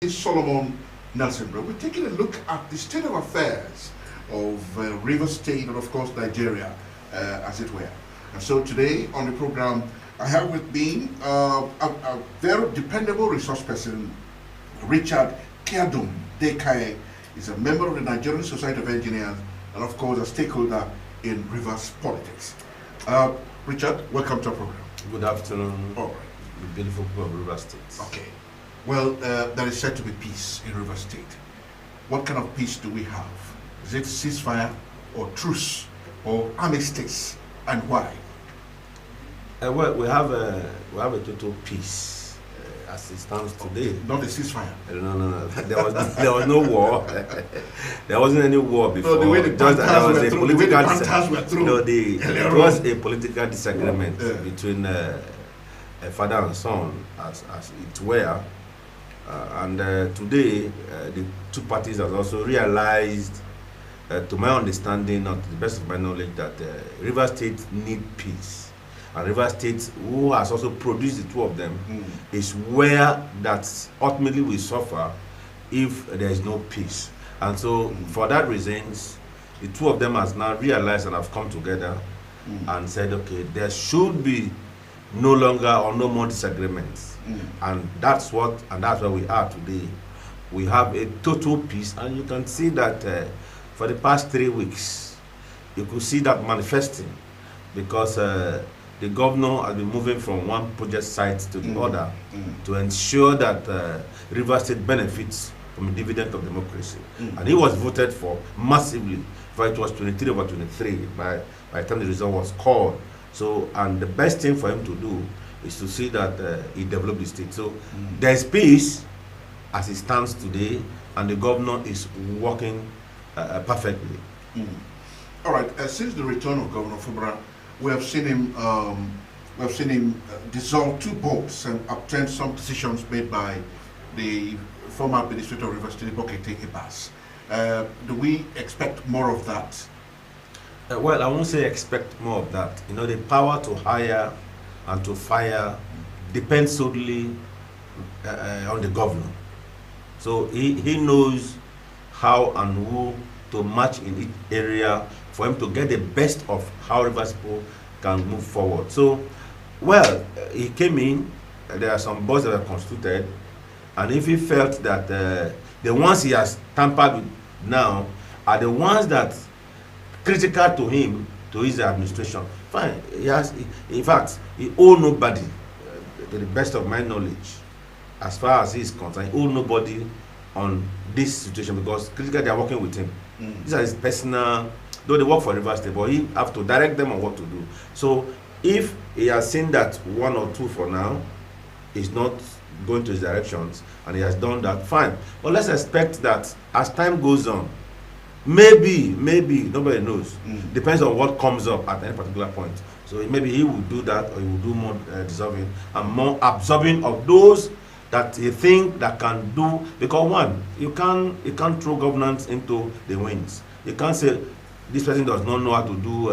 Solomon Nelson. Bro. We're taking a look at the state of affairs of Rivers State and, of course, Nigeria, as it were. And so today on the program, I have with me a very dependable resource person, Richard Kiadum Dekaye. He's a member of the Nigerian Society of Engineers and, of course, a stakeholder in Rivers politics. Richard, welcome to our program. Good afternoon. All right. The beautiful people of Rivers State. Okay. Well, there is said to be peace in Rivers State. What kind of peace do we have? Is it ceasefire or truce or armistice, and why? Well, we have a total peace as it stands today. Not a ceasefire. No. There was no war. There wasn't any war before. No, the way the Panthers were through. No, it was a political disagreement between a father and son, as it were. And today, the two parties have also realized, to my understanding, not to the best of my knowledge, that Rivers State need peace. And Rivers State, who has also produced the two of them, is where that ultimately will suffer if there is no peace. And so, for that reasons, the two of them has now realized and have come together and said, okay, there should be no longer or no more disagreements. And that's where we are today. We have a total peace, and you can see that for the past 3 weeks, you could see that manifesting, because the governor has been moving from one project site to the other to ensure that Rivers State benefits from the dividend of democracy. And he was voted for massively, for it was 23/23 by the time the result was called. So, and the best thing for him to do is to see that he developed the state. So there's peace as it stands today, and the governor is working perfectly. All right. Since the return of Governor Fubara, we have seen him dissolve 2 boards and obtain some decisions made by the former administrator of Rivers State, Bokete Ibas. Do we expect more of that? Well, I won't say expect more of that. You know, the power to hire and to fire depends solely on the governor. So he knows how and who to match in each area for him to get the best of how Rivers people can move forward. So, well, he came in, there are some boards that are constituted, and if he felt that the ones he has tampered with now are the ones that critical to him, to his administration, fine. In fact, he owes nobody, to the best of my knowledge, as far as he is concerned, he owes nobody on this situation, because critically they are working with him. These are his personal, though they work for Rivers State, but he have to direct them on what to do. So if he has seen that 1 or 2 for now is not going to his directions, and he has done that, fine. But let's expect that as time goes on, maybe, nobody knows. Depends on what comes up at any particular point. So maybe he will do that, or he will do more dissolving and more absorbing of those that he think that can do. Because one, you can't throw governance into the winds. You can't say this person does not know how to do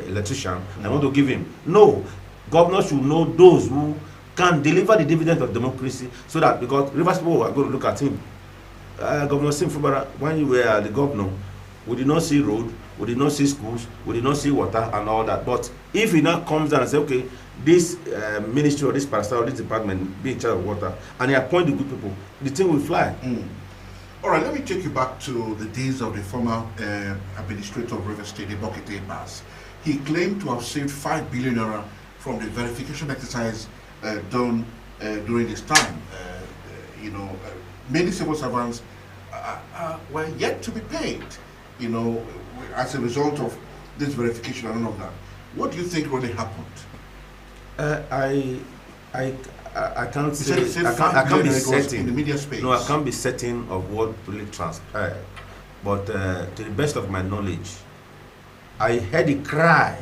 electrician. I want to give him. No, governors should know those who can deliver the dividend of democracy, so that, because Rivers people are going to look at him. Governor Sim Fubara, when you were the governor, we did not see road, we did not see schools, we did not see water and all that. But if he now comes down and says, okay, this ministry or this pastor or this department be in charge of water, and he appoint the good people, the thing will fly. All right, let me take you back to the days of the former administrator of Rivers State, Bokete Ibas. He claimed to have saved 5 billion naira from the verification exercise done during this time. Many civil servants were yet to be paid, as a result of this verification and all of that. What do you think really happened? I can't say. I can't be certain in the media space. No, I can't be certain of what really transpired. But to the best of my knowledge, I heard a cry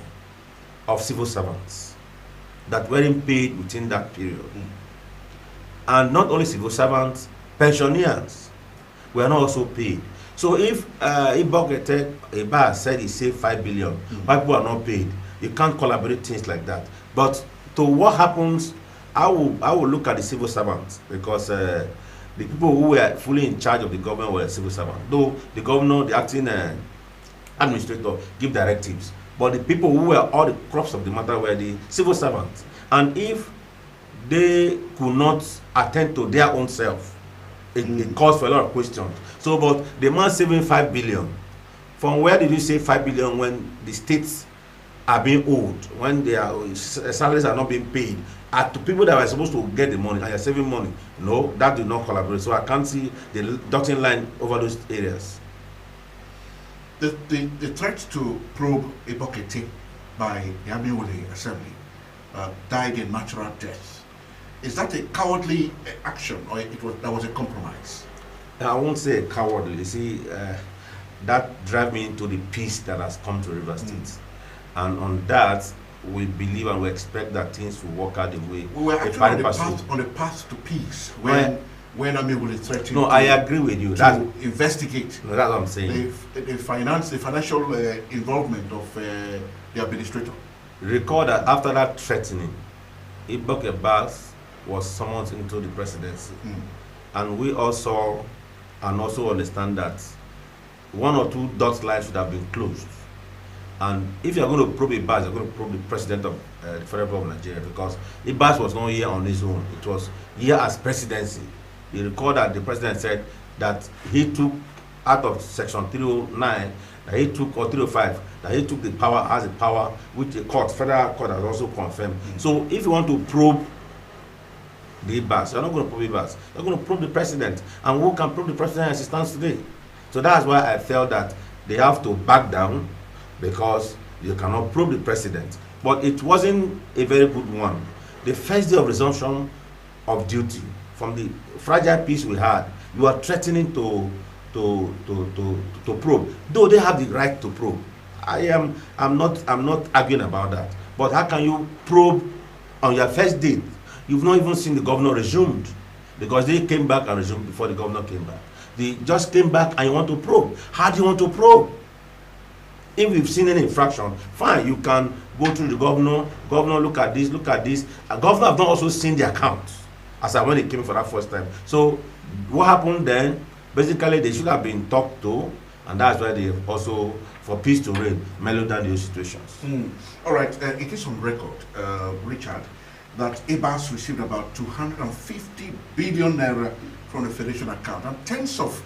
of civil servants that weren't paid within that period, and not only civil servants, pensioners were not also paid. So if Bokete Ibas said he saved 5 billion, why people are not paid? You can't collaborate things like that. But to what happens, I will look at the civil servants, because the people who were fully in charge of the government were civil servants. Though the governor, the acting administrator, give directives, but the people who were all the crops of the matter were the civil servants. And if they could not attend to their own self, it caused for a lot of questions. So, but the man saving 5 billion, from where did you say 5 billion when the states are being owed, when their salaries are not being paid, to people that were supposed to get the money and you're saving money? No, that did not collaborate. So I can't see the dotting line over those areas. The threat to probe Ibokete by the Amiwole Assembly died a natural death. Is that a cowardly action, or that was a compromise? I won't say cowardly. You see, that drive me into the peace that has come to River State. And on that, we believe and we expect that things will work out the way. We were actually on the path to peace when Amiwole threatened. No, I agree with you. To investigate. No, that's what I'm saying. The financial involvement of the administrator. Recall that after that threatening, Iboke Bass was summoned into the presidency. And we also understand that one or two dot lines should have been closed. And if you're going to probe Ibas, you're going to probe the president of the Federal Republic of Nigeria, because Ibas was not here on his own. It was here as presidency. You recall that the president said that he took out of section 309, that he took, or 305, that he took the power, has the power, which the federal court has also confirmed. So if you want to probe the Ibas, you're not going to probe Ibas, you're going to probe the president. And who can probe the president as he stands today? So that's why I felt that they have to back down, because you cannot probe the president. But it wasn't a very good one. The first day of resumption of duty, from the fragile peace we had, you are threatening to probe, though they have the right to probe. I'm not arguing about that. But how can you probe on your first day? You've not even seen the governor resumed, because they came back and resumed before the governor came back. They just came back and you want to probe. How do you want to probe? If you've seen any infraction, fine, you can go to the governor. Governor, look at this, look at this. And governor have not also seen the accounts as when they came for that first time. So what happened then? Basically, they should have been talked to, and that's why they also, for peace to reign, mellowed down those situations. All right, it is on record, Richard, that Ibas received about 250 billion naira from the Federation account and tens of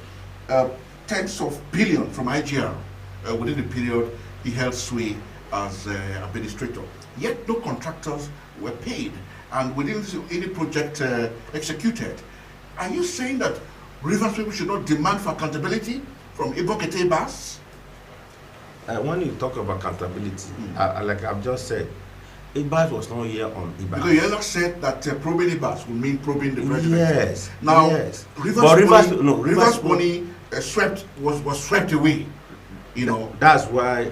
billion from IGR. Within the period he held sway as administrator. Yet no contractors were paid, and within any project executed. Are you saying that Rivers people should not demand for accountability from Ibokete Bass? When you talk about accountability, like I've just said, Ibas was not here on Ibas. Because you earlier said that probing Ibas would mean probing the president. Yes. Now, yes. Rivers money was swept away. You know, that's why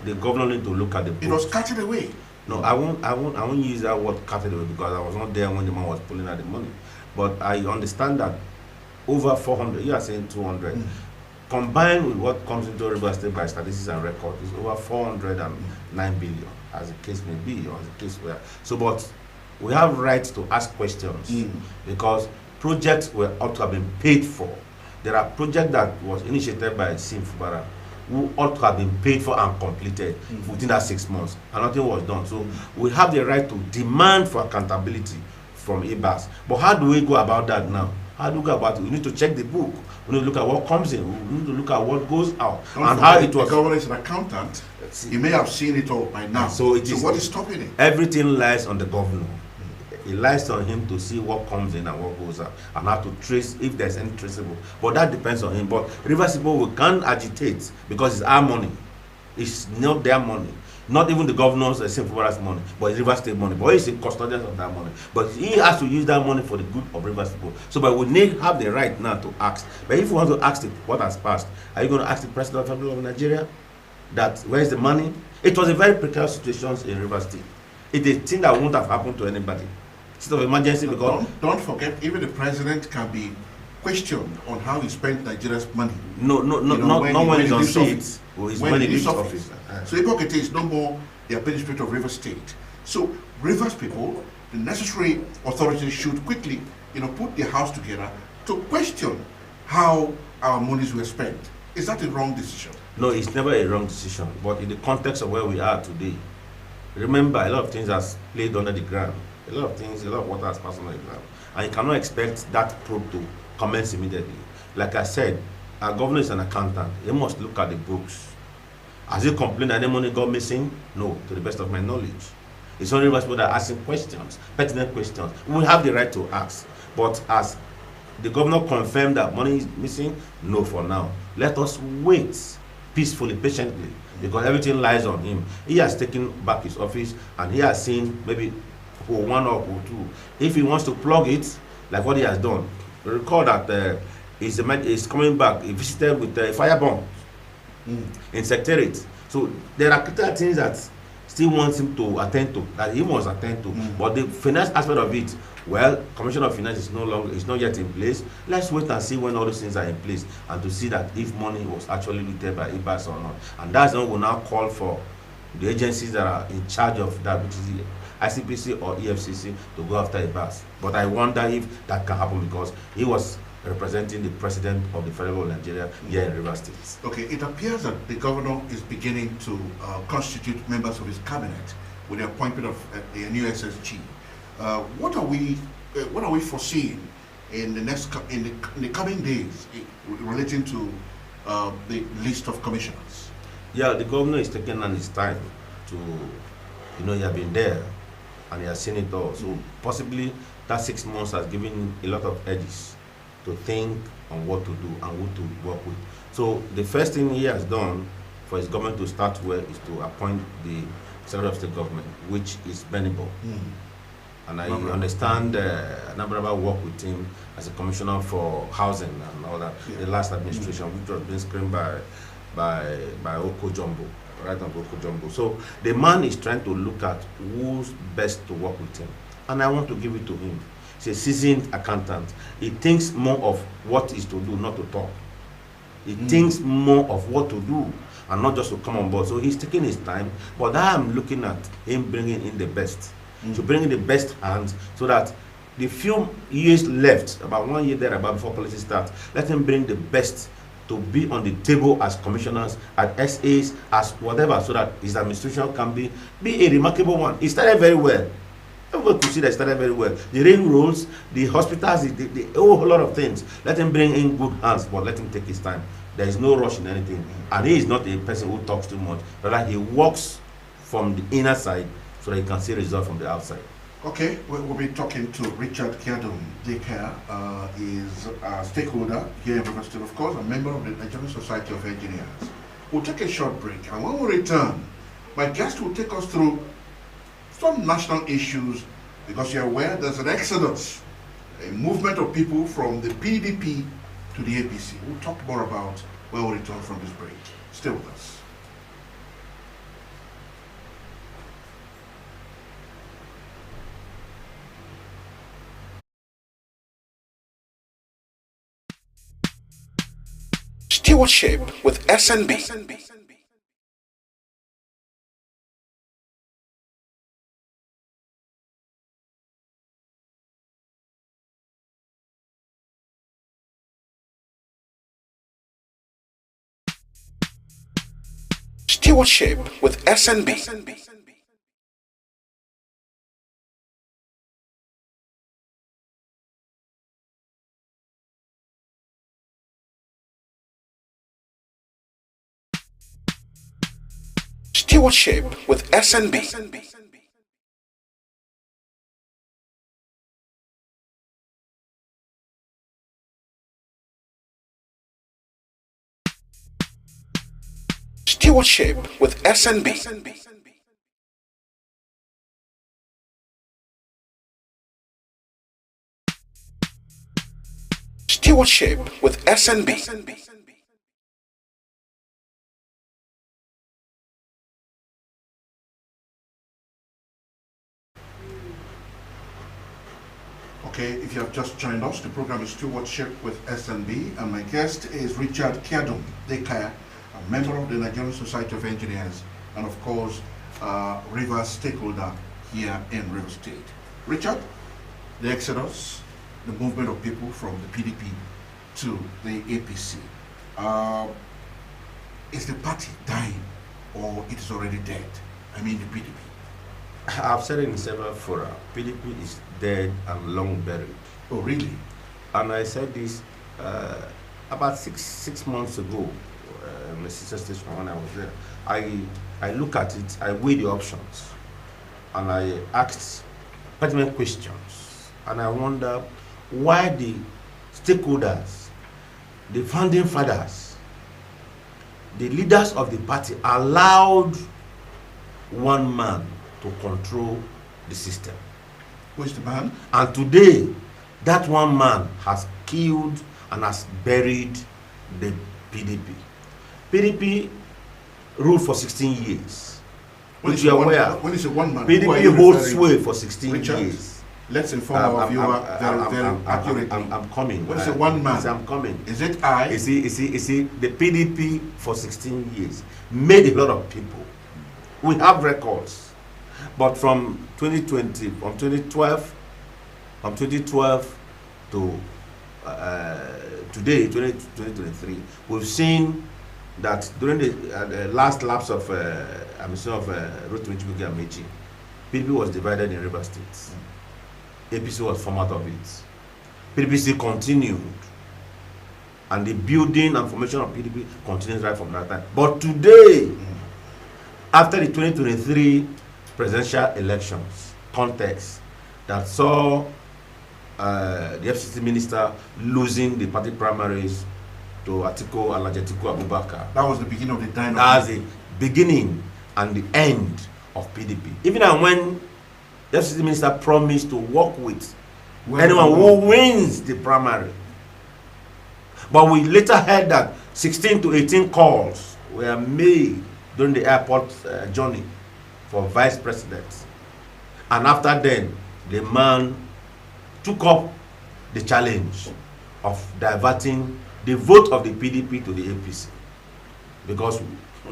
the governor need to look at the books. It was carted away. No, I won't use that word carted away, because I was not there when the man was pulling out the money. But I understand that over 400, you are saying 200, combined with what comes into River State by statistics and records, is over 409 billion, as the case may be, or as the case where. So, but we have rights to ask questions, because projects were ought to have been paid for. There are projects that was initiated by Sim Fubara, who ought to have been paid for and completed within that 6 months, and nothing was done. So we have the right to demand for accountability from Ibas. But how do we go about that now? How do we go about it? We need to check the book. We need to look at what comes in. We need to look at what goes out. And how it was. The governor is an accountant. He may have seen it all by now. So what is stopping it? Everything lies on the governor. It lies on him to see what comes in and what goes out, and how to trace if there's any traceable. But that depends on him. But Rivers people, we can't agitate, because it's our money. It's not their money. Not even the governor's Simple money, but it's Rivers State money. But he's a custodian of that money. But he has to use that money for the good of Rivers people. So, but we need have the right now to ask. But if you want to ask what has passed, are you going to ask the president of the Republic of Nigeria that where's the money? It was a very precarious situation in Rivers State. It's a thing that won't have happened to anybody. State of emergency, because don't forget, even the president can be questioned on how he spent Nigeria's money. Not when he's on seat. When he leaves office. So Ibokete is no more the administrator of Rivers State. So Rivers people, the necessary authorities should quickly, put their house together to question how our monies were spent. Is that a wrong decision? No, it's never a wrong decision. But in the context of where we are today, remember a lot of things has played under the ground. A lot of water has passed under the ground. And you cannot expect that probe to commence immediately. Like I said, our governor is an accountant. He must look at the books. Has he complained that any money got missing? No, to the best of my knowledge. It's only us people that are asking questions, pertinent questions. We have the right to ask. But as the governor confirmed that money is missing, no for now. Let us wait peacefully, patiently, because everything lies on him. He has taken back his office and he has seen maybe one or two. If he wants to plug it, like what he has done, recall that he's coming back. He visited with a fire bomb in Secretariat. So there are critical things that still wants him to attend to, that he must attend to. But the finance aspect of it, well, Commissioner of Finance is not yet in place. Let's wait and see when all those things are in place and to see that if money was actually looted by IBAS or not. And that's when we'll now call for the agencies that are in charge of that, which is the ICPC or EFCC, to go after IBAS. But I wonder if that can happen because he was representing the president of the federal of Nigeria here in Rivers State. Okay, it appears that the governor is beginning to constitute members of his cabinet with the appointment of a new SSG. What are we foreseeing in the coming days relating to the list of commissioners? Yeah, the governor is taking on his time to, he has been there and he has seen it all. So possibly that 6 months has given him a lot of edges to think on what to do and who to work with. So the first thing he has done for his government to start with is to appoint the Secretary of State government, which is Benibo. And I understand Nabraba worked with him as a commissioner for housing and all that, the last administration, which was being screened by Oko Jumbo, right on Oko Jumbo. So the man is trying to look at who's best to work with him. And I want to give it to him. He's a seasoned accountant. He thinks more of what is to do, not to talk. He thinks more of what to do and not just to come on board. So he's taking his time, but I am looking at him bringing in the best. To bring in the best hands so that the few years left, about 1 year there, about before policy starts, let him bring the best to be on the table as commissioners, as SAs, as whatever, so that his administration can be a remarkable one. He started very well. Everybody could see that he started very well. The ring rolls, the hospitals, the whole lot of things. Let him bring in good hands, but let him take his time. There is no rush in anything. And he is not a person who talks too much. Rather, he works from the inner side so that you can see results from the outside. Okay, we'll be talking to Richard Kiadum. Dekaya is a stakeholder here in Rivers State, of course, a member of the Nigerian Society of Engineers. We'll take a short break, and when we return, my guest will take us through some national issues, because you're aware there's an exodus, a movement of people from the PDP to the APC. We'll talk more about when we return from this break. Stay with us. Stewardship with SNB. Stewardship with SNB. Stewardship with SNB. Stewardship with SNB. Stewardship with SNB. Okay, if you have just joined us, the program is Stewardship with SNB, and my guest is Richard Kiadum Dekaya, a member of the Nigerian Society of Engineers, and of course, Rivers stakeholder here in Rivers State. Richard, the exodus, the movement of people from the PDP to the APC. Is the party dying or it is already dead? I mean the PDP. I've said it in several fora. PDP is dead and long buried. Oh, really? And I said this about six months ago, my sister station when I was there. I look at it, I weigh the options, and I asked pertinent questions, and I wonder why the stakeholders, the founding fathers, the leaders of the party allowed one man to control the system. Who is the man? And today, that one man has killed and has buried the PDP. PDP ruled for 16 years. Which you are aware. When you say one man, PDP holds sway for 16 Richard, years. Let's inform our viewer very accurately. I'm coming. When you say one man, I'm coming. Is it I? You see, the PDP for 16 years made a lot of people. We have records. But from 2020, from 2012 to today, 2023, we've seen that during the last lapse of Rstv Amechi, PDP was divided in River State. APC was formed out of it. PDP continued, and the building and formation of PDP continues right from that time. But today, after the 2023 presidential elections context that saw the FCT minister losing the party primaries to Atiku Abubakar. That was the beginning of the dynamic. That's the beginning and the end of PDP. Even when the FCT minister promised to work with anyone who wins the primary. But we later heard that 16 to 18 calls were made during the airport journey for vice president. And after then, the man took up the challenge of diverting the vote of the PDP to the APC. Because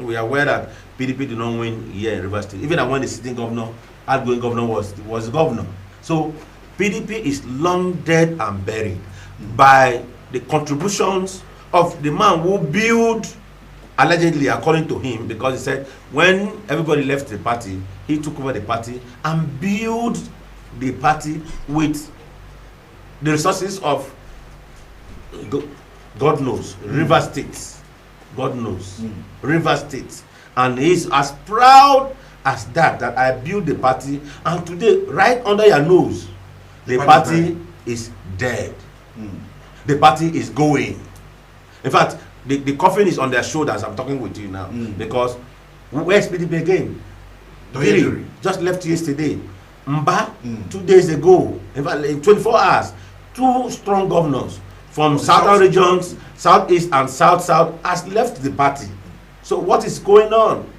we are aware that PDP did not win here in River State. Even when the sitting governor, outgoing governor was governor. So PDP is long dead and buried by the contributions of the man who built, allegedly according to him, because he said when everybody left the party, he took over the party and built the party with the resources of God knows, River State. God knows, River State. And he's as proud as that I built the party, and today, right under your nose, the party is dead. The party is going. In fact, the coffin is on their shoulders. I'm talking with you now. Because where's PDP again? Diri just left yesterday. Mba, 2 days ago. In fact, in 24 hours, 2 strong governors from southern regions, southeast and south has left the party. So what is going on?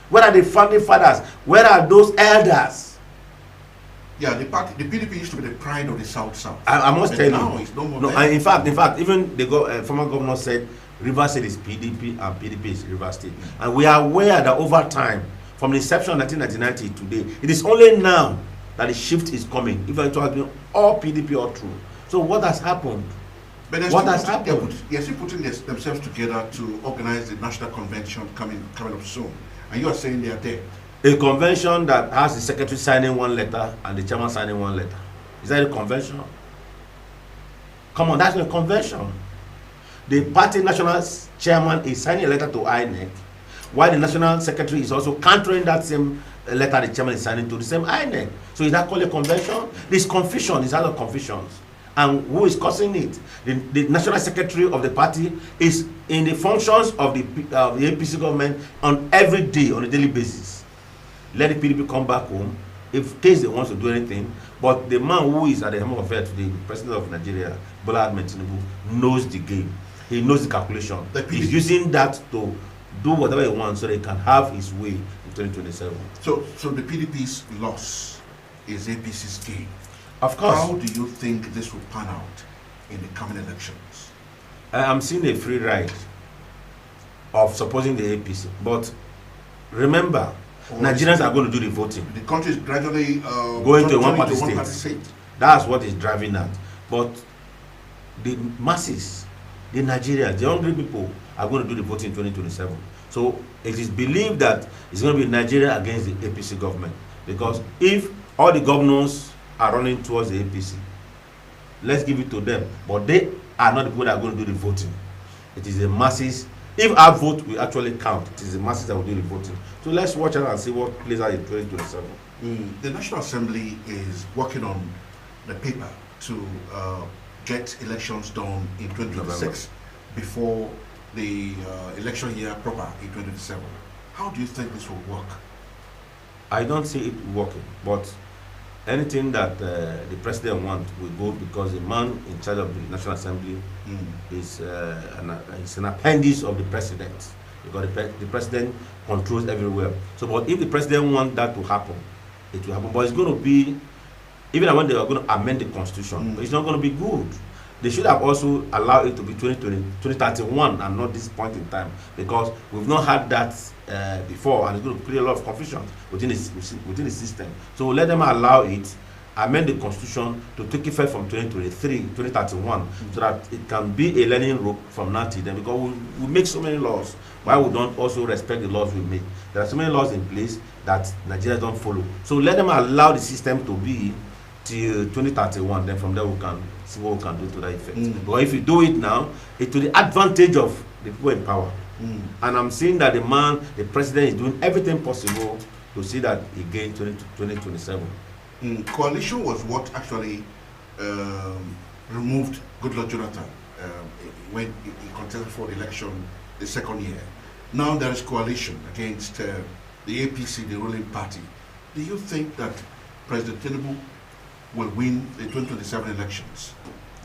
Where are the founding fathers? Where are those elders? Yeah, the PDP used to be the pride of the South. I must tell you. Now it's no more. No, in fact, even the former governor said River State is PDP and PDP is River State. And we are aware that over time, from the inception of 1999 to today, it is only now that the shift is coming. Even it has been all PDP all through. So what has happened? But what has happened? They're still putting themselves together to organize the national convention coming up soon. And you are saying they are there. A convention that has the secretary signing one letter and the chairman signing one letter. Is that a convention? Come on, that's not a convention. The party national chairman is signing a letter to INEC, while the national secretary is also countering that same letter the chairman is signing to the same INEC. So is that called a convention? This confusion is out of confusions. And who is causing it? The national secretary of the party is in the functions of the APC government on every day, on a daily basis. Let the PDP come back home if case they want to do anything. But the man who is at the helm of affairs today, the president of Nigeria, Bola Ahmed Tinubu, knows the game. He knows the calculation. He's using that to do whatever he wants so that he can have his way in 2027. So the PDP's loss is APC's gain. Of course. How do you think this will pan out in the coming elections? I'm seeing a free ride of supporting the APC. But remember, Nigerians are going to do the voting. The country is gradually going to a one-party state. That's what is driving that. But the masses, the Nigerians, the hungry people are going to do the voting in 2027. So it is believed that it's going to be Nigeria against the APC government. Because if all the governors are running towards the APC, let's give it to them. But they are not the people that are going to do the voting. It is the masses. If our vote will actually count, it is the masses that will do the voting. So let's watch out and see what plays out in 2027. The National Assembly is working on the paper to get elections done in 2026 before the election year proper in 2027. How do you think this will work? I don't see it working, but anything that the president wants will go, because the man in charge of the National Assembly is an appendix of the president, because the president controls everywhere. So, but if the president wants that to happen, it will happen. But it's going to be, even when they are going to amend the constitution, it's not going to be good. They should have also allowed it to be 2031 and not this point in time, because we've not had that before, and it's going to create a lot of confusion within the system. So let them allow it, amend the constitution to take effect from 2031, so that it can be a learning rope from now till then, because we make so many laws. Why we don't also respect the laws we make? There are so many laws in place that Nigeria don't follow. So let them allow the system to be till 2031, then from there we can see what we can do to that effect. But if you do it now, it's to the advantage of the people in power. And I'm seeing that the president is doing everything possible to see that he gains 2027. Coalition was what actually removed Goodluck Jonathan when he contested for the election the second year. Now there is coalition against the APC, the ruling party. Do you think that President Tinubu will win the 2027 elections,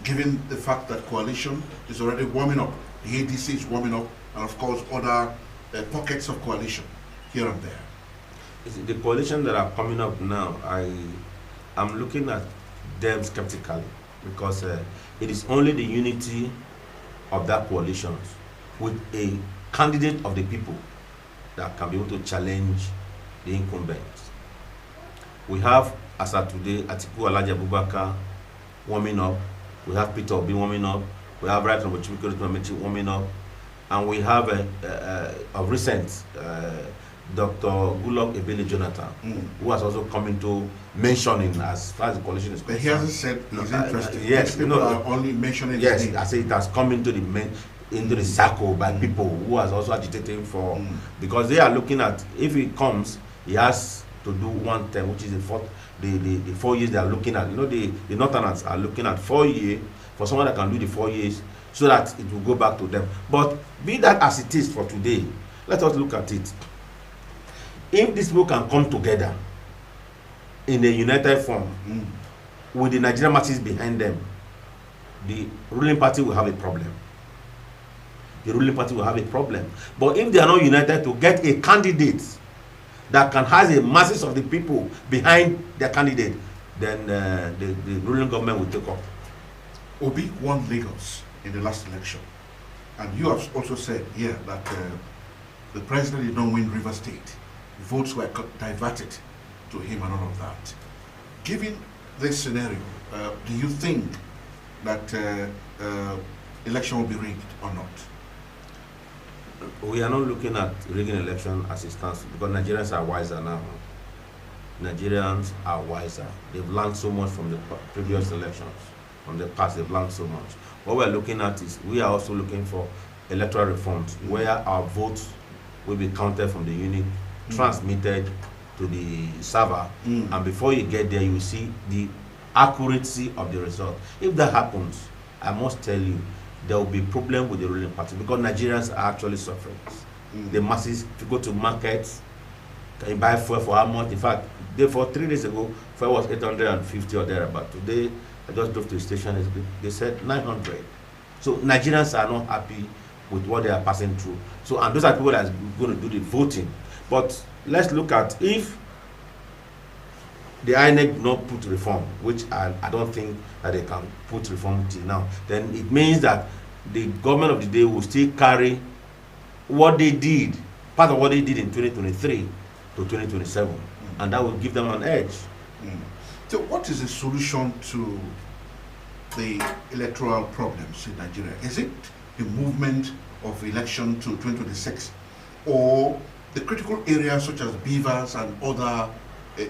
given the fact that coalition is already warming up, the ADC is warming up, and of course other pockets of coalition here and there? The coalition that are coming up now, I'm looking at them skeptically, because it is only the unity of that coalition with a candidate of the people that can be able to challenge the incumbents. We have, as of today, Atiku Alhaji Abubakar warming up. We have Peter Obi warming up. We have Right Honorable Chibuike warming up. And we have, of recent, Dr. Goodluck Ebele Jonathan, who has also come into mentioning as far as the coalition is concerned. But he hasn't said he's interested. Yes, people are only mentioning. Yes, I say it has come into the circle by people who are also agitating for, because they are looking at, if he comes, he has to do one term, which is the 4 years they are looking at. The Northerners are looking at 4 years for someone that can do the 4 years, so that it will go back to them. But be that as it is for today, let us look at it. If these people can come together in a united form, with the Nigerian masses behind them, the ruling party will have a problem. The ruling party will have a problem. But if they are not united to get a candidate that can have the masses of the people behind their candidate, then the ruling government will take up. Obi won Lagos in the last election, and you have also said here that the president did not win River State. Votes were diverted to him and all of that. Given this scenario, do you think that election will be rigged or not? We are not looking at rigging election as it stands, because Nigerians are wiser now. Nigerians are wiser. They've learned so much from the previous elections. From the past, they've learned so much. What we're looking at is, we are also looking for electoral reforms, where our votes will be counted from the unit, transmitted to the server, and before you get there, you will see the accuracy of the result. If that happens, I must tell you, there will be problem with the ruling party, because Nigerians are actually suffering. The masses, if you go to markets, can you buy fuel for how much? In fact, for 3 days ago, fuel was 850 or thereabout. Today, I just drove to the station, they said 900. So Nigerians are not happy with what they are passing through. So, and those are people that are going to do the voting. But let's look at, if the INEC do not put reform, which I don't think that they can put reform till now, then it means that the government of the day will still carry what they did, part of what they did in 2023 to 2027, and that will give them an edge. So what is the solution to the electoral problems in Nigeria? Is it the movement of election to 2026, or the critical areas such as beavers and other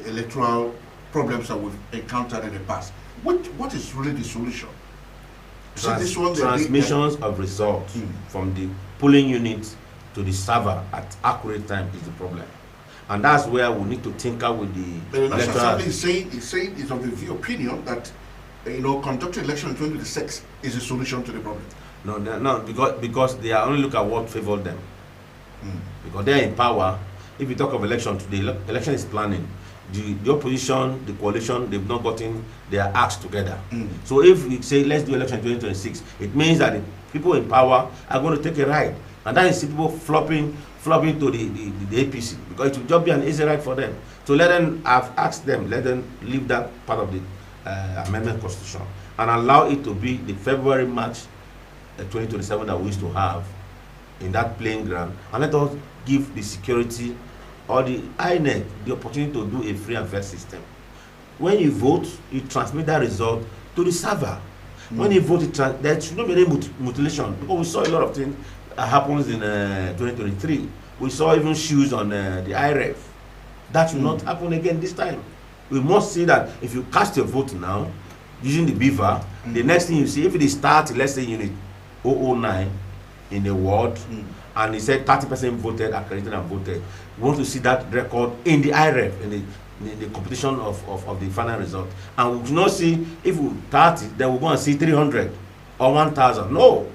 electoral problems that we've encountered in the past? What is really the solution? Transmissions of results from the polling unit to the server at accurate time is the problem, and that's where we need to tinker with the electoral. Is saying it's of the opinion that conducting election in 2026 is a solution to the problem. No, because they are only look at what favors them. Because they're in power. If you talk of election today, election is planning. The opposition, the coalition, they've not gotten their acts together. So if we say let's do election 2026, it means that the people in power are going to take a ride, and that is people flopping to the APC, because it will just be an easy ride for them. So let them, I've asked them, let them leave that part of the amendment constitution and allow it to be the February-March 2027 that we used to have in that playing ground, and let us give the security or the INEC the opportunity to do a free and fair system. When you vote, you transmit that result to the server. When you vote, there should not be any mutilation, because we saw a lot of things that happens in 2023. We saw even shoes on the IRF. That should not happen again this time. We must see that if you cast your vote now using the beaver, the next thing you see, if it start, let's say unit 009 in the ward, and he said 30% voted, accredited and voted, we want to see that record in the IRF, in the competition of the final result. And we do not see, if we 30, then we're going to see 300 or 1,000. No,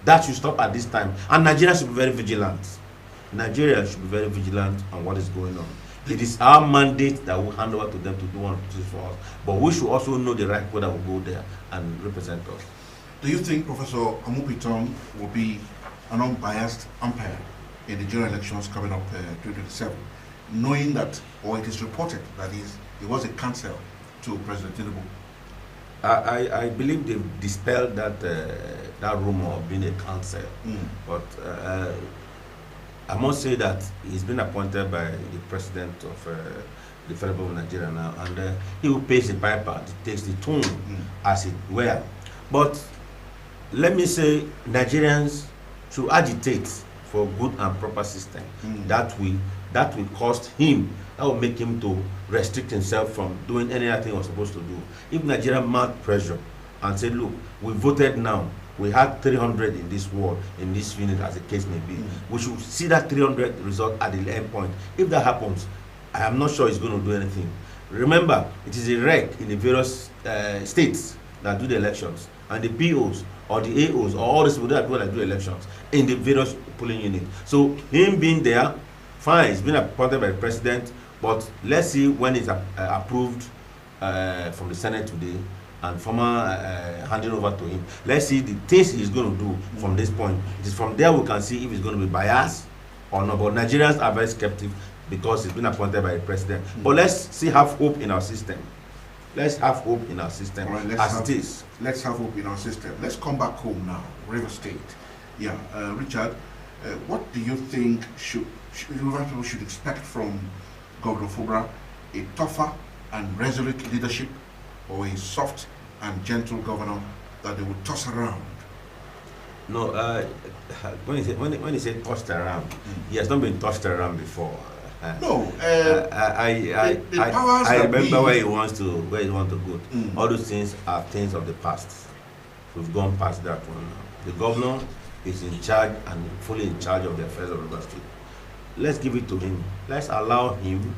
that should stop at this time. And Nigeria should be very vigilant. Nigeria should be very vigilant on what is going on. It is our mandate that we hand over to them to do one thing for us. But we should also know the right people that will go there and represent us. Do you think Professor Amupiton will be an unbiased umpire in the general elections coming up 2027, knowing that, or it is reported that it was a cancel to President Tinubu? I believe they've dispelled that rumor of being a cancel. But I must say that he's been appointed by the president of the Federal Government of Nigeria now, and he will pace the piper, takes the tune as it were. But let me say, Nigerians should agitate for good and proper system. That will cost him, that will make him to restrict himself from doing anything he was supposed to do. If Nigeria mount pressure and say, look, we voted now, we had 300 in this ward, in this unit, as the case may be, we should see that 300 result at the end point. If that happens, I am not sure it's going to do anything. Remember, it is a rec in the various states that do the elections, and the POs or the AOs or all these people that do elections in the various polling units. So him being there, fine, he's been appointed by the president, but let's see when it's approved from the Senate today and formal handing over to him. Let's see the things he's going to do from this point. It is from there we can see if he's going to be biased or not. But Nigerians are very skeptical because he's been appointed by the president. But let's have hope in our system. Let's have hope in our system, right, it is. Let's have hope in our system. Let's come back home now, River State. Yeah, Richard, what do you think River people should expect from Governor Fubara? A tougher and resolute leadership, or a soft and gentle governor that they would toss around? No, when he said tossed around, he has not been tossed around before. I remember where he wants to go. All those things are things of the past. We've gone past that one now. The governor is in charge and fully in charge of the affairs of River State. Let's give it to him. Let's allow him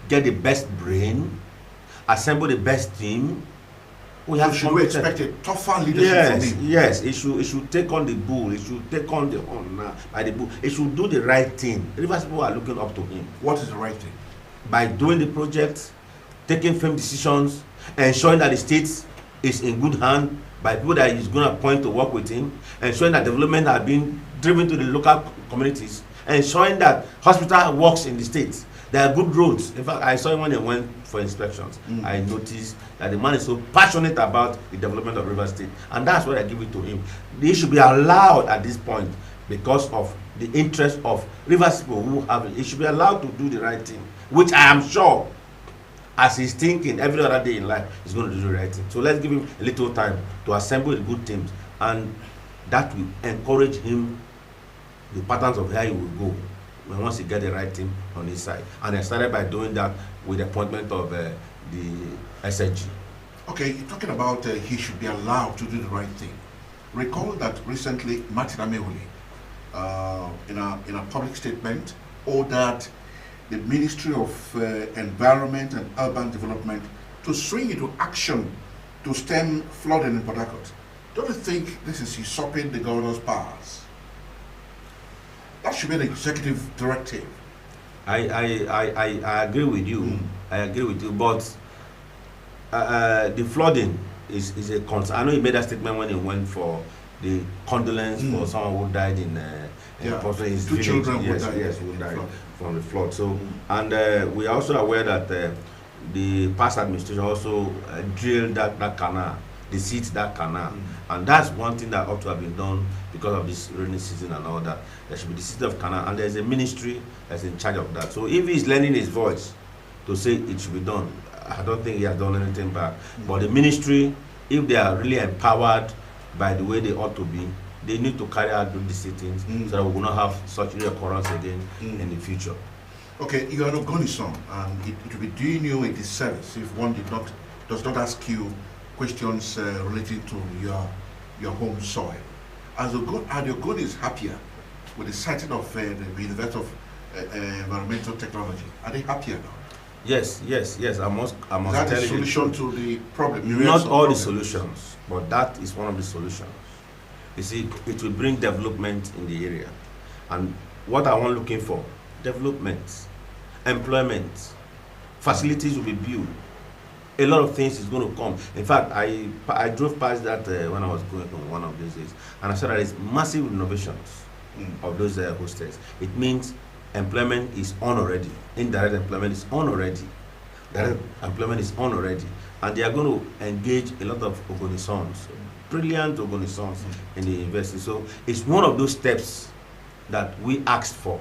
get the best brain, assemble the best team. Should we expect a tougher leadership from him? Yes, it should take on the bull. It should take on the honor by the bull. It should do the right thing. Rivers people are looking up to him. What is the right thing? By doing the project, taking firm decisions, ensuring that the state is in good hand by people that he's going to appoint to work with him, ensuring that development are being driven to the local communities, ensuring that hospital works in the state. There are good roads. In fact, I saw him when he went for inspections. I noticed that the man is so passionate about the development of River State, and that's what I give it to him. They should be allowed at this point, because of the interest of Rivers people who have it. He should be allowed to do the right thing, which I am sure as he's thinking every other day in life, he's going to do the right thing. So let's give him a little time to assemble the good teams, and that will encourage him the patterns of how he will go when once he get the right team on his side. And I started by doing that with the appointment of the SSG. Okay, you're talking about he should be allowed to do the right thing. Recall that recently Martin Amewule, in a public statement, ordered the Ministry of Environment and Urban Development to swing into action to stem flooding in Port Harcourt. Don't you think this is usurping the governor's powers? That should be an executive directive. I agree with you. I agree with you, but the flooding is a concern. I know he made that statement when he went for the condolence for someone who died in his two village. children Yes, who died from the flood. So, and we are also aware that the past administration also drilled that canal, the seeds that canal, and that's one thing that ought to have been done because of this rainy season and all that. There should be the seed of canal, and there's a ministry that's in charge of that. So if he's lending his voice to say it should be done, I don't think he has done anything bad. But the ministry, if they are really empowered by the way they ought to be, they need to carry out these things so that we will not have such reoccurrence again in the future. Okay, you are an Ogoni son, and it will be doing you a disservice if one does not ask you questions relating to your home soil. Are the Ogonis happier with the siting of the University of Environmental Technology? Are they happier now? Yes. I must tell you. Is that the solution to the problem? Not all the solutions, but that is one of the solutions. You see, it will bring development in the area. And what I want looking for, development, employment, facilities will be built. A lot of things is going to come. In fact, I drove past that when I was going on one of these days, and I saw that there's massive innovations of those hostels. It means employment is on already. Indirect employment is on already. Direct employment is on already. And they are going to engage a lot of Ogoni sons, brilliant Ogoni sons in the university. So it's one of those steps that we asked for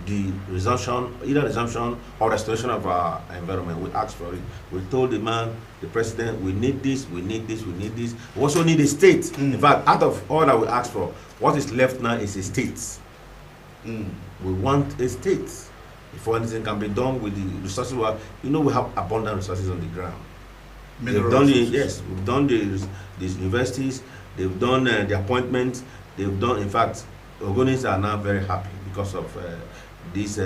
the resumption, either resumption or restoration of our environment. We asked for it. We told the man, the president, we need this, we need this, we need this. We also need a state. In fact, out of all that we asked for, what is left now is a state. We want a state. If anything can be done with the resources, we have abundant resources on the ground. We've done we've done these universities, they've done the appointments, they've done, in fact, Ogonis are now very happy because of this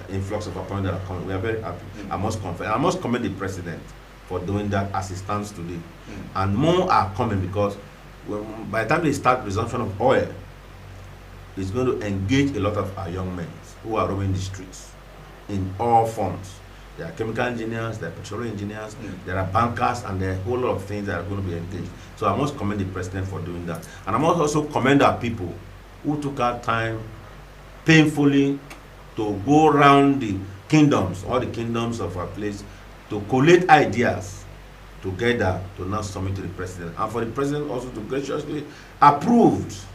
influx of appointments that are coming. We are very happy. I must commend the president for doing that as it stands today. And more are coming because by the time they start resumption of oil, it's going to engage a lot of our young men who are roaming the streets in all forms. There are chemical engineers, there are petroleum engineers, there are bankers, and there are a whole lot of things that are going to be engaged. So I must commend the president for doing that. And I must also commend our people who took our time painfully to go around the kingdoms, all the kingdoms of our place, to collate ideas together to now submit to the president. And for the president also to graciously approve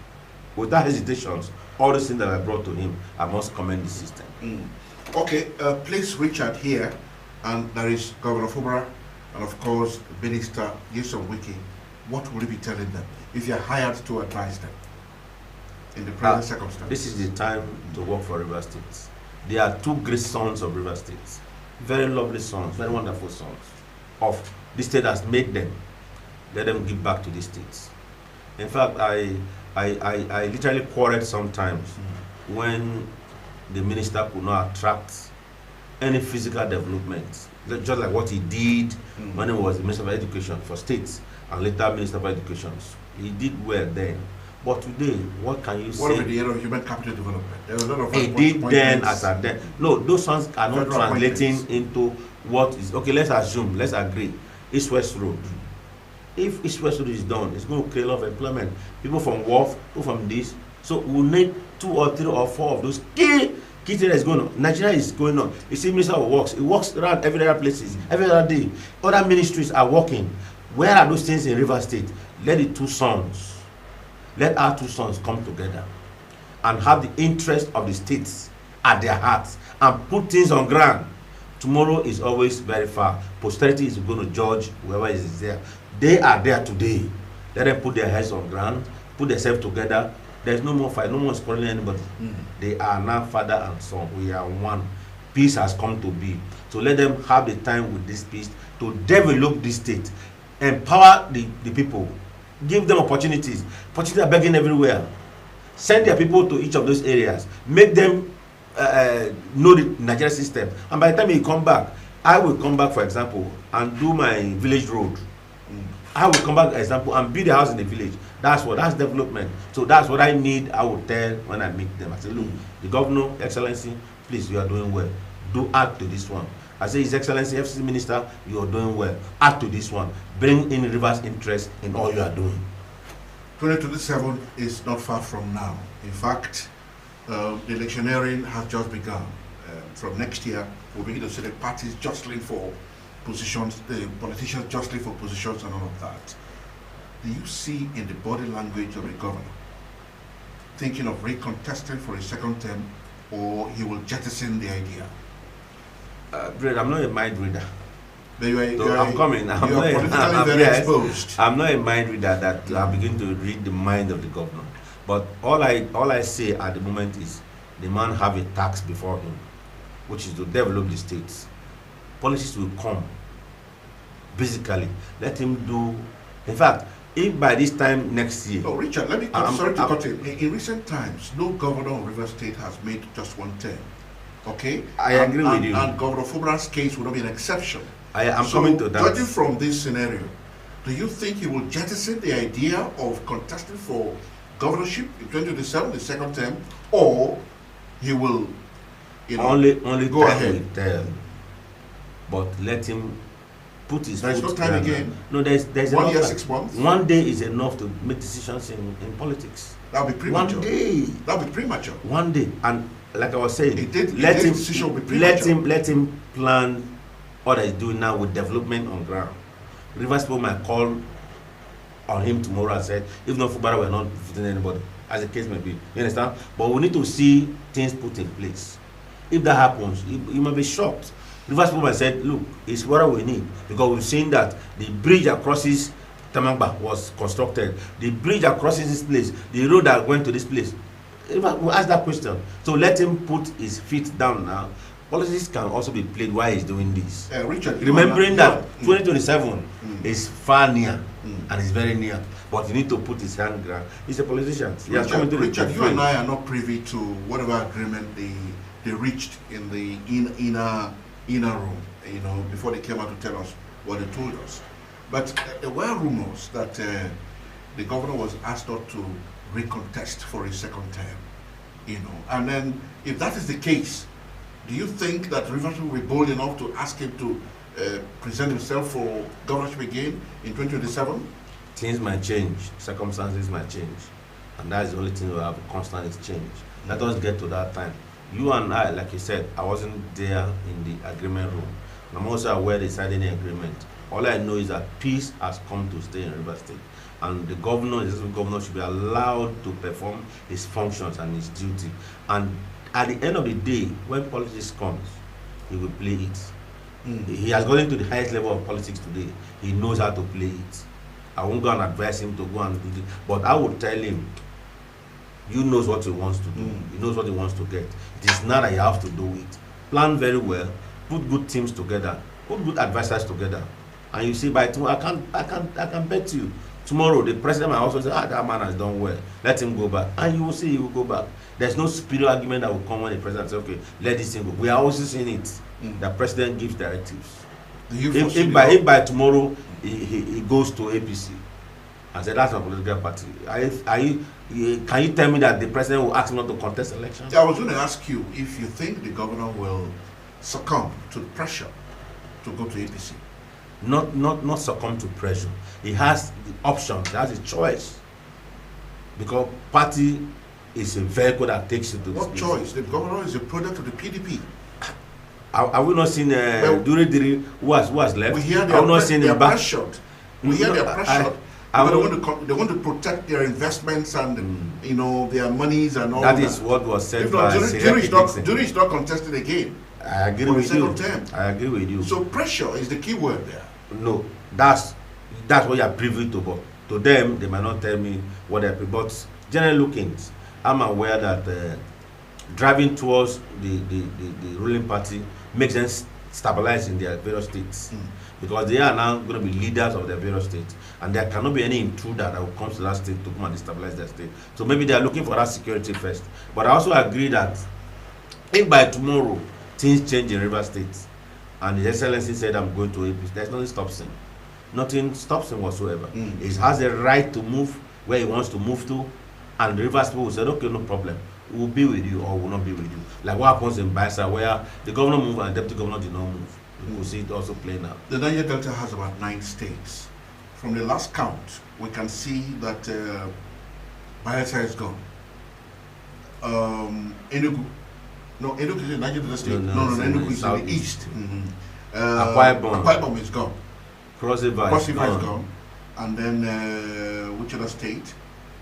without hesitations all the things that were brought to him. I must commend the system. Okay, please Richard here, and there is Governor Fubara, and of course Minister Nyesom Wiki. What will you be telling them if you are hired to advise them in the present circumstance? This is the time to work for River State. They are two great sons of River State, very lovely sons, very wonderful sons of the state has made them. Let them give back to the states. In fact, I literally quarreled sometimes when the minister could not attract any physical development, just like what he did when he was the Minister of Education for states and later Minister of Education. He did well then. But today, what can you say? What about the area of human capital development? There are a lot of he did then as a then. No, those ones are not translating into what is. Okay, let's assume, let's agree. East-West Road. If East-West Road is done, it's going to create a lot of employment. People from Wharf, people from this. So we need 2 or 3 or 4 of those key things that is going on. Nigeria is going on. You see, Minister of Works, it works around every other places, every other day. Other ministries are working. Where are those things in River State? Let the two sons, let our two sons come together and have the interest of the states at their hearts and put things on ground Tomorrow is always very far. Posterity is going to judge whoever is there. They are there today. Let them put their heads on ground, put themselves together. There's no more fight, no more spoiling anybody. They are now father and son. We are one. Peace has come to be. So let them have the time with this peace to develop this state, empower the people, give them opportunities. Opportunities are begging everywhere. Send their people to each of those areas. Make them know the Nigerian system. And by the time you come back, I will come back, for example, and do my village road. I will come back, for example, and build a house in the village. That's development. So that's what I need. I will tell when I meet them. I say, look, the governor, excellency, please, you are doing well. Do add to this one. I say, His Excellency, FCC Minister, you are doing well. Add to this one. Bring in Rivers' interest in all you are doing. 2027 is not far from now. In fact, the electioneering has just begun. From next year, we'll begin to see the parties jostling for positions, the politicians jostling for positions and all of that. Do you see in the body language of the governor thinking of recontesting for a second term, or he will jettison the idea? Brother, I'm not a mind reader. I'm coming. You are politically very exposed. I'm not a mind reader that I begin to read the mind of the governor. But all I say at the moment is the man have a task before him, which is to develop the states. Policies will come. Basically, let him do. In fact, if by this time next year. Oh, Richard, let me sorry to cut in. In recent times, no governor of River State has made just one term. Okay? I agree with you. And Governor Fubra's case would not be an exception. I'm coming to that. Judging from this scenario, do you think he will jettison the idea of contesting for governorship in 2027, the second term, or he will, only go ahead? But let him put his. There's no time again. No, there's 1 year, 6 months. 1 day is enough to make decisions in politics. That'll be premature. 1 day. That'll be premature. 1 day, and like I was saying, let him plan what he's doing now with development on ground. Rivers people might call on him tomorrow and say, if not Fubara, we're not visiting anybody, as the case may be. You understand? But we need to see things put in place. If that happens, you might be shocked. Rivers people might say, look, it's what we need, because we've seen that the bridge across Tamangba was constructed. The bridge across this place, the road that went to this place. We'll ask that question. So let him put his feet down now. Politics can also be played while he's doing this. Richard, remembering that 2027 is far near and is very near, but you need to put his hand ground. He's a politician. Richard, you and I are not privy to whatever agreement they reached in the inner room, before they came out to tell us what they told us. But there were rumors that the governor was asked not to recontest for a second term, and then if that is the case, do you think that Rivers will be bold enough to ask him to present himself for governorship again in 2027? Things might change, circumstances might change, and that's the only thing we have constant is change. Let us get to that time. You and I, like you said, I wasn't there in the agreement room. I'm also aware they signed any agreement. All I know is that peace has come to stay in River State, and the governor should be allowed to perform his functions and his duty. And at the end of the day, when politics comes, he will play it. He has gotten to the highest level of politics today. He knows how to play it. I won't go and advise him to go and do it, but I would tell him, you knows what he wants to do. He knows what he wants to get. It is now that you have to do it. Plan very well, put good teams together, put good advisors together, and you see by tomorrow, I can bet you, tomorrow the president might also say, that man has done well, let him go back. And you will see he will go back. There's no superior argument that will come when the president says, okay, let this thing go. We are also seeing it. The president gives directives. If by tomorrow he goes to APC and said, that's a political party, can you tell me that the president will ask him not to contest elections? I was going to ask you if you think the governor will succumb to pressure to go to APC. Not succumb to pressure. He has the options, he has a choice. Because party is a vehicle that takes you to this What choice? The governor is a product of the PDP. Have we not seen Duri who has left? We hear they are pressured. We hear they are pressured. They want to protect their investments and their monies and all that. That is what was said by Duri is not contested again. I agree for the with you. second term. I agree with you. So pressure is the key word there. No, that's what you are privy to, but to them, they might not tell me what they're. But generally looking, I'm aware that driving towards the ruling party makes them stabilize in their various states. Because they are now going to be leaders of their various states, and there cannot be any intruder that will come to that state to come and destabilize their state. So maybe they are looking for that security first. But I also agree that if by tomorrow things change in River State, and His Excellency said I'm going to APC, there's nothing stops him. Nothing stops him whatsoever. He has the right to move where he wants to move to, and the Rivers people will say, okay, no problem. We'll be with you or will not be with you. Like what happens in Baisa, where the governor moved and the deputy governor did not move. You will see it also playing out. The Niger Delta has about 9 states. From the last count, we can see that Bayelsa is gone. Enugu. No, Enugu is in Niger Delta state. No, Enugu is in the east. Akwa Ibom is gone. Cross River is gone. And then which other state?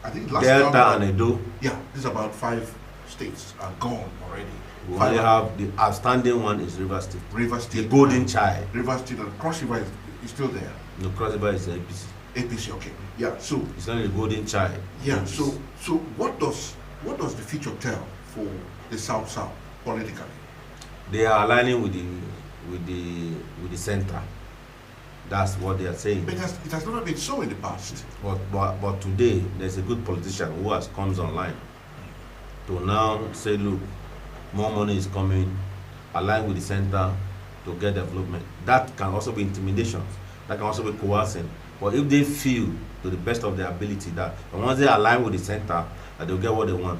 I think last Delta count, and Edo. Yeah, there's about 5 states are gone already. We only have the outstanding one is River State. River State. The golden child. River State and Cross River is still there. No, Cross River is APC. APC, okay. Yeah, so it's only the golden child. Yeah, APC. so what does the future tell for the South politically? They are aligning with the center. That's what they are saying. But it has never been so in the past. But today there's a good politician who has comes online to now say, look, more money is coming, align with the center to get development. That can also be intimidation. That can also be coercing. But if they feel to the best of their ability that once they align with the center, that they'll get what they want,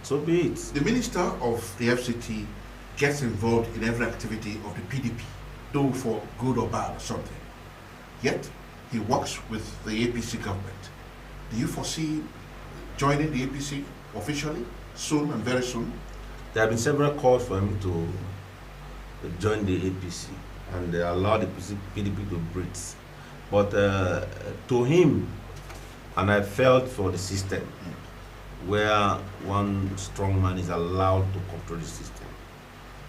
so be it. The minister of the FCT gets involved in every activity of the PDP, though for good or bad or something. Yet, he works with the APC government. Do you foresee joining the APC officially, soon and very soon? There have been several calls for him to join the APC, and they allowed the PDP to breathe. But to him, and I felt for the system, where one strong man is allowed to control the system.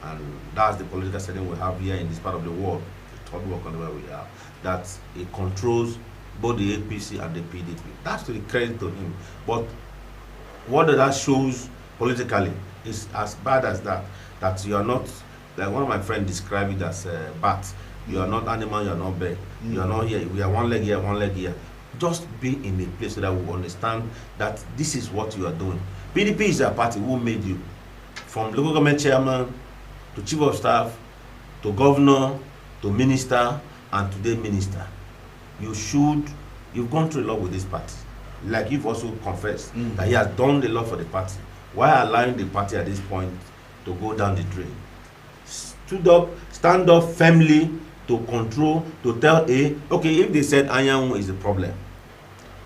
And that's the political setting we have here in this part of the world, the third world country where we are, that it controls both the APC and the PDP. That's to the credit to him. But what that shows politically is as bad as that you are not, like one of my friends described it as a bat. You are not animal, you are not bird. You are not here. We are one leg here, one leg here. Just be in a place so that we understand that this is what you are doing. PDP is a party who made you. From local government chairman, to chief of staff, to governor, to minister, and today minister. You've gone through a lot with this party. Like you've also confessed that he has done a lot for the party. Why allowing the party at this point to go down the drain? Stand up firmly to control, to tell okay, if they said Anyanwu is the problem,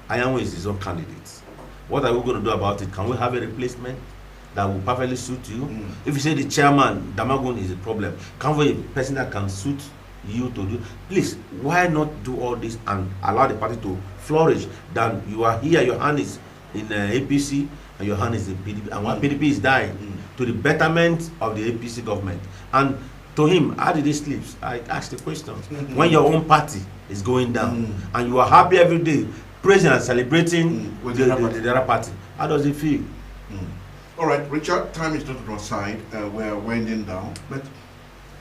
Anyanwu is his own candidate. What are we going to do about it? Can we have a replacement that will perfectly suit you? If you say the chairman, Damagun, is the problem, can we have a person that can suit you to do? Please, why not do all this and allow the party to flourish? Then you are here, your hand is in APC and your hand is in PDP, and when PDP is dying, to the betterment of the APC government. And to him, how did he sleep? I asked the question. When your own party is going down and you are happy every day, praising and celebrating with the other party, how does it feel? All right, Richard, time is not on our side. We're winding down. But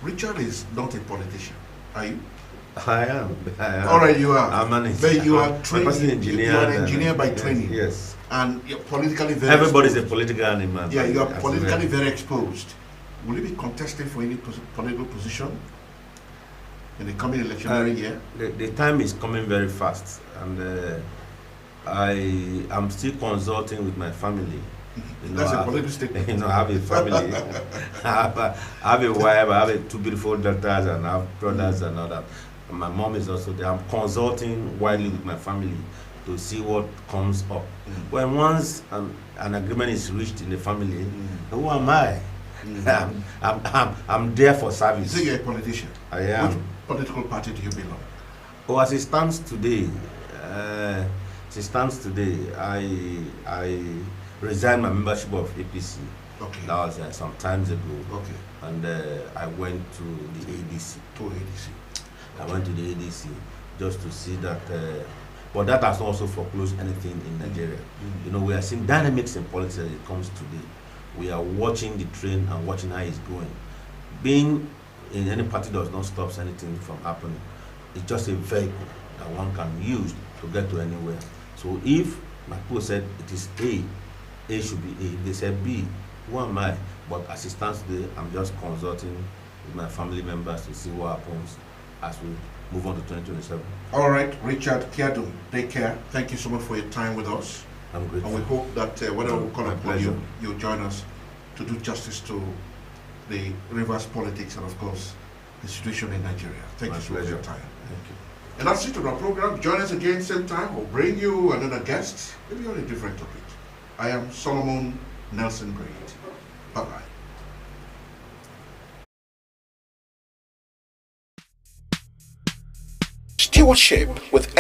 Richard is not a politician, are you? I am. All right, you are. I'm an engineer. But you are trained. Engineer. You are an engineer by training. Yes. And you're politically very Everybody's exposed. a political animal. Yeah, you are politically very exposed. Will you be contesting for any political position in the coming electionary year? The time is coming very fast, and I am still consulting with my family. That's a political statement. I have a family. I have a wife. I have 2 beautiful daughters, and I have brothers and all that. And my mom is also there. I'm consulting widely with my family to see what comes up. When once an agreement is reached in the family, who am I? I'm there for service. So you're a politician? I am. Which political party do you belong? Oh, as it stands today, I resigned my membership of APC Okay. That was some times ago. Okay. And I went to the ADC. To ADC. I went to the ADC just to see that, but that has also foreclosed anything in Nigeria. Mm. You know, we are seeing dynamics in politics as it comes today. We are watching the train and watching how it's going. Being in any party does not stop anything from happening. It's just a vehicle that one can use to get to anywhere. So if my people said it is A should be A. If they said B, who am I? But as it stands today, I'm just consulting with my family members to see what happens as we move on to 2027. All right, Richard Kiadum, take care. Thank you so much for your time with us. I'm grateful. And we hope that whatever we call My upon pleasure. you, you'll join us to do justice to the Rivers politics and, of course, the situation in Nigeria. Thank My you so much for pleasure. your time. Thank you. And that's it on our program. Join us again same time. We'll bring you another guest, maybe on a different topic. I am Solomon Nelson Braid. Bye-bye. Stewardship with